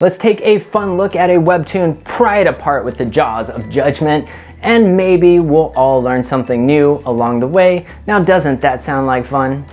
Let's take a fun look at a webtoon, pry it apart with the jaws of judgment, and maybe we'll all learn something new along the way. Now, doesn't that sound like fun?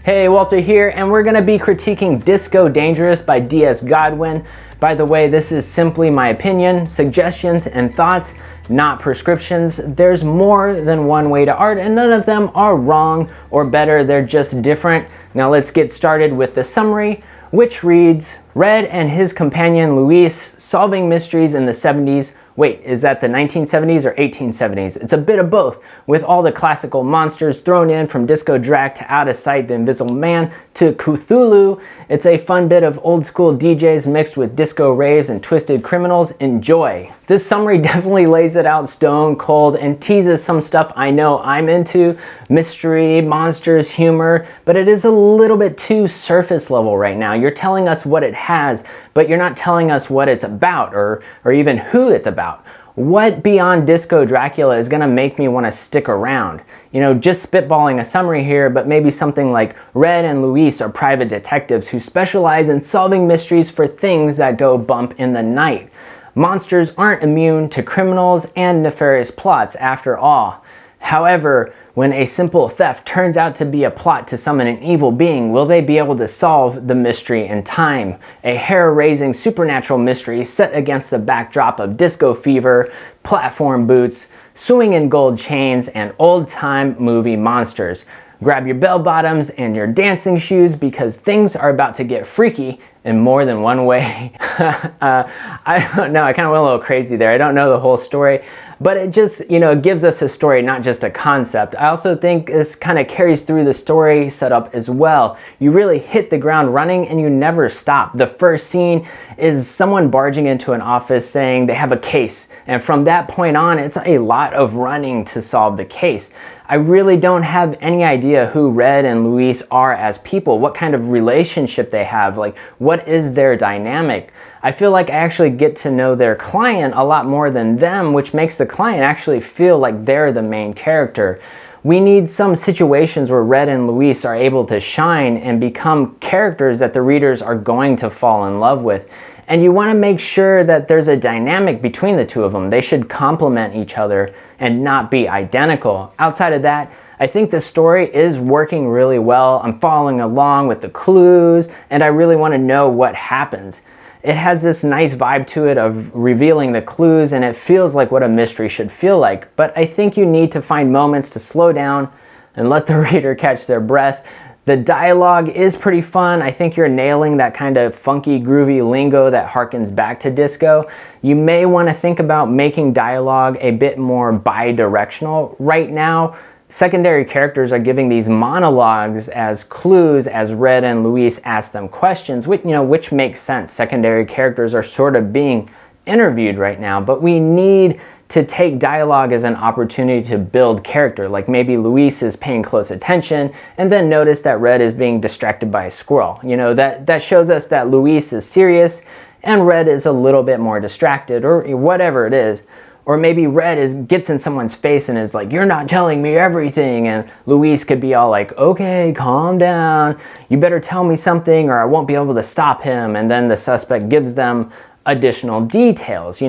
Hey, Walter here, and we're gonna be critiquing Disco Dangerous by D.S. Godwin. By the way, this is simply my opinion, suggestions, and thoughts, not prescriptions. There's more than one way to art, and none of them are wrong or better, they're just different. Now let's get started with the summary, which reads, Red and his companion Luis solving mysteries in the 70s. Wait, is that the 1970s or 1870s? It's a bit of both, with all the classical monsters thrown in from Disco Drac to Out of Sight, the Invisible Man, to Cthulhu. It's a fun bit of old school DJs mixed with disco raves and twisted criminals. Enjoy. This summary definitely lays it out stone cold and teases some stuff I know I'm into, mystery, monsters, humor, but it is a little bit too surface level right now. You're telling us what it has, but you're not telling us what it's about or even who it's about. What beyond Disco Dracula is gonna make me wanna stick around? You know, just spitballing a summary here, but maybe something like Red and Luis are private detectives who specialize in solving mysteries for things that go bump in the night. Monsters aren't immune to criminals and nefarious plots after all. However, when a simple theft turns out to be a plot to summon an evil being, will they be able to solve the mystery in time? A hair-raising supernatural mystery set against the backdrop of disco fever, platform boots, swinging gold chains, and old-time movie monsters. Grab your bell-bottoms and your dancing shoes because things are about to get freaky in more than one way. I don't know, I kind of went a little crazy there. I don't know the whole story, but it just, gives us a story, not just a concept. I also think this kind of carries through the story setup as well. You really hit the ground running and you never stop. The first scene is someone barging into an office saying they have a case. And from that point on, it's a lot of running to solve the case. I really don't have any idea who Red and Luis are as people, what kind of relationship they have, like what is their dynamic. I feel like I actually get to know their client a lot more than them, which makes the client actually feel like they're the main character. We need some situations where Red and Luis are able to shine and become characters that the readers are going to fall in love with. And you want to make sure that there's a dynamic between the two of them. They should complement each other and not be identical. Outside of that, I think the story is working really well. I'm following along with the clues, and I really want to know what happens. It has this nice vibe to it of revealing the clues, and it feels like what a mystery should feel like. But I think you need to find moments to slow down and let the reader catch their breath. The dialogue is pretty fun. I think you're nailing that kind of funky, groovy lingo that harkens back to disco. You may want to think about making dialogue a bit more bi-directional. Right now, secondary characters are giving these monologues as clues as Red and Luis ask them questions, which makes sense. Secondary characters are sort of being interviewed right now, but we need to take dialogue as an opportunity to build character. Like maybe Luis is paying close attention and then notice that Red is being distracted by a squirrel. That shows us that Luis is serious and Red is a little bit more distracted, or whatever it is. Or maybe Red gets in someone's face and is like, you're not telling me everything. And Luis could be all like, okay, calm down. You better tell me something or I won't be able to stop him. And then the suspect gives them additional details.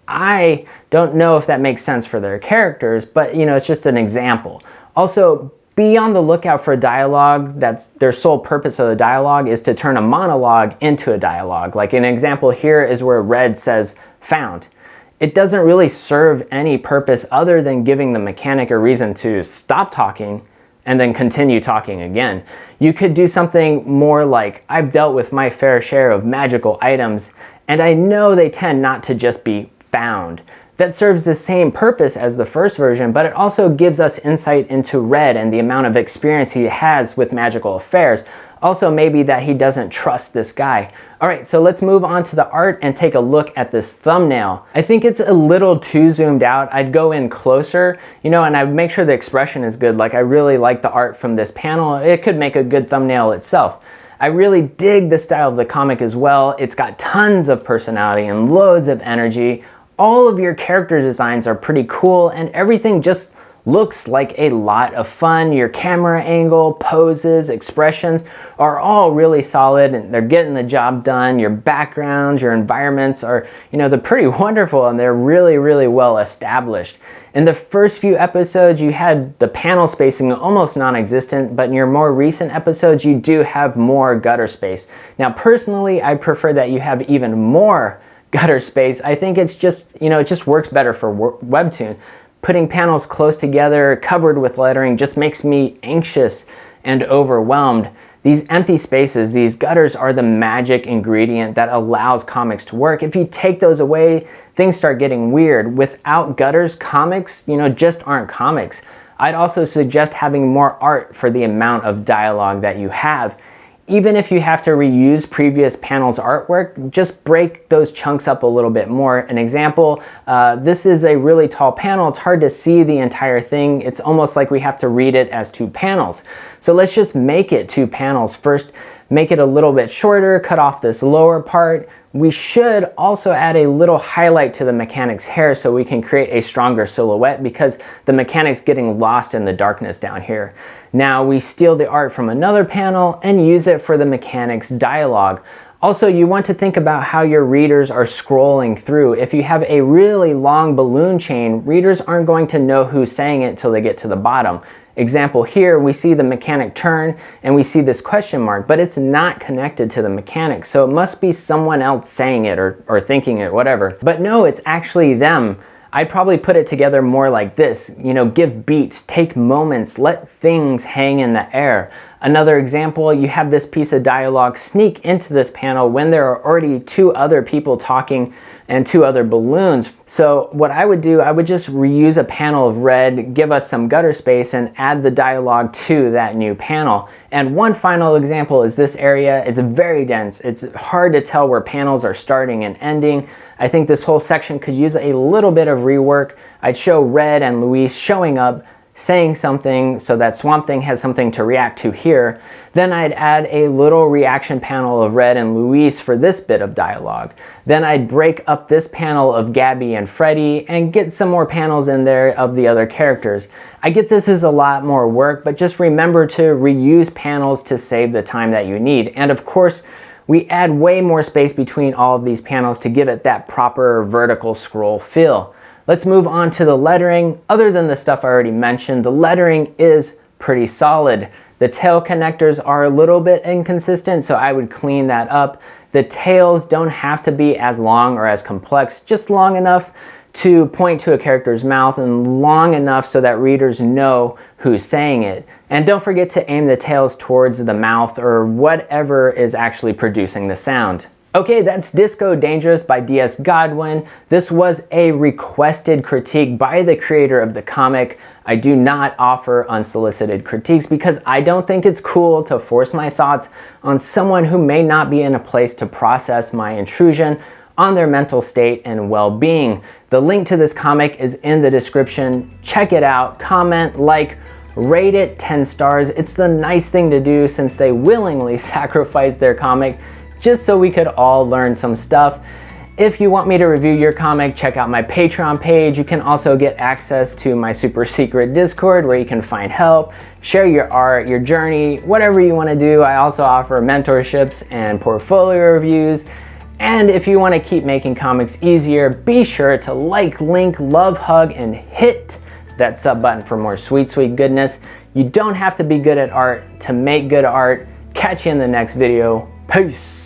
I don't know if that makes sense for their characters, but it's just an example. Also, be on the lookout for dialogue that's their sole purpose of the dialogue is to turn a monologue into a dialogue. Like an example here is where Red says, found. It doesn't really serve any purpose other than giving the mechanic a reason to stop talking and then continue talking again. You could do something more like, I've dealt with my fair share of magical items, and I know they tend not to just be found. That serves the same purpose as the first version, but it also gives us insight into Red and the amount of experience he has with magical affairs. Also, maybe that he doesn't trust this guy. All right, so let's move on to the art and take a look at this thumbnail. I think it's a little too zoomed out. I'd go in closer, and I'd make sure the expression is good. Like I really like the art from this panel. It could make a good thumbnail itself. I really dig the style of the comic as well. It's got tons of personality and loads of energy. All of your character designs are pretty cool and everything just looks like a lot of fun. Your camera angle, poses, expressions are all really solid and they're getting the job done. Your backgrounds, your environments are, they're pretty wonderful and they're really, really well established. In the first few episodes, you had the panel spacing almost non-existent, but in your more recent episodes, you do have more gutter space. Now, personally, I prefer that you have even more gutter space. I think it's just, it just works better for Webtoon. Putting panels close together, covered with lettering, just makes me anxious and overwhelmed. These empty spaces, these gutters are the magic ingredient that allows comics to work. If you take those away, things start getting weird. Without gutters, comics, just aren't comics. I'd also suggest having more art for the amount of dialogue that you have. Even if you have to reuse previous panels' artwork, just break those chunks up a little bit more. An example, this is a really tall panel. It's hard to see the entire thing. It's almost like we have to read it as 2 panels. So let's just make it 2 panels. First, make it a little bit shorter, cut off this lower part. We should also add a little highlight to the mechanic's hair so we can create a stronger silhouette because the mechanic's getting lost in the darkness down here. Now we steal the art from another panel and use it for the mechanic's dialogue. Also, you want to think about how your readers are scrolling through. If you have a really long balloon chain, readers aren't going to know who's saying it till they get to the bottom. Example here, we see the mechanic turn and we see this question mark, but it's not connected to the mechanic. So it must be someone else saying it or thinking it, whatever. But no, it's actually them. I'd probably put it together more like this, give beats, take moments, let things hang in the air. Another example, you have this piece of dialogue sneak into this panel when there are already 2 other people talking and 2 other balloons. So what I would do, I would just reuse a panel of red, give us some gutter space, and add the dialogue to that new panel. And one final example is this area. It's very dense. It's hard to tell where panels are starting and ending. I think this whole section could use a little bit of rework. I'd show Red and Luis showing up, saying something so that Swamp Thing has something to react to here. Then I'd add a little reaction panel of Red and Luis for this bit of dialogue. Then I'd break up this panel of Gabby and Freddy and get some more panels in there of the other characters. I get this is a lot more work, but just remember to reuse panels to save the time that you need. And of course, we add way more space between all of these panels to give it that proper vertical scroll feel. Let's move on to the lettering. Other than the stuff I already mentioned, the lettering is pretty solid. The tail connectors are a little bit inconsistent, so I would clean that up. The tails don't have to be as long or as complex, just long enough to point to a character's mouth and long enough so that readers know who's saying it. And don't forget to aim the tails towards the mouth or whatever is actually producing the sound. Okay, that's Disco Dangerous by D.S. Godwin. This was a requested critique by the creator of the comic. I do not offer unsolicited critiques because I don't think it's cool to force my thoughts on someone who may not be in a place to process my intrusion on their mental state and well-being. The link to this comic is in the description. Check it out, comment, like, rate it 10 stars. It's the nice thing to do since they willingly sacrificed their comic just so we could all learn some stuff. If you want me to review your comic, check out my Patreon page. You can also get access to my super secret Discord where you can find help, share your art, your journey, whatever you want to do. I also offer mentorships and portfolio reviews. And if you want to keep making comics easier, be sure to like, link, love, hug, and hit that sub button for more sweet, sweet goodness. You don't have to be good at art to make good art. Catch you in the next video. Peace.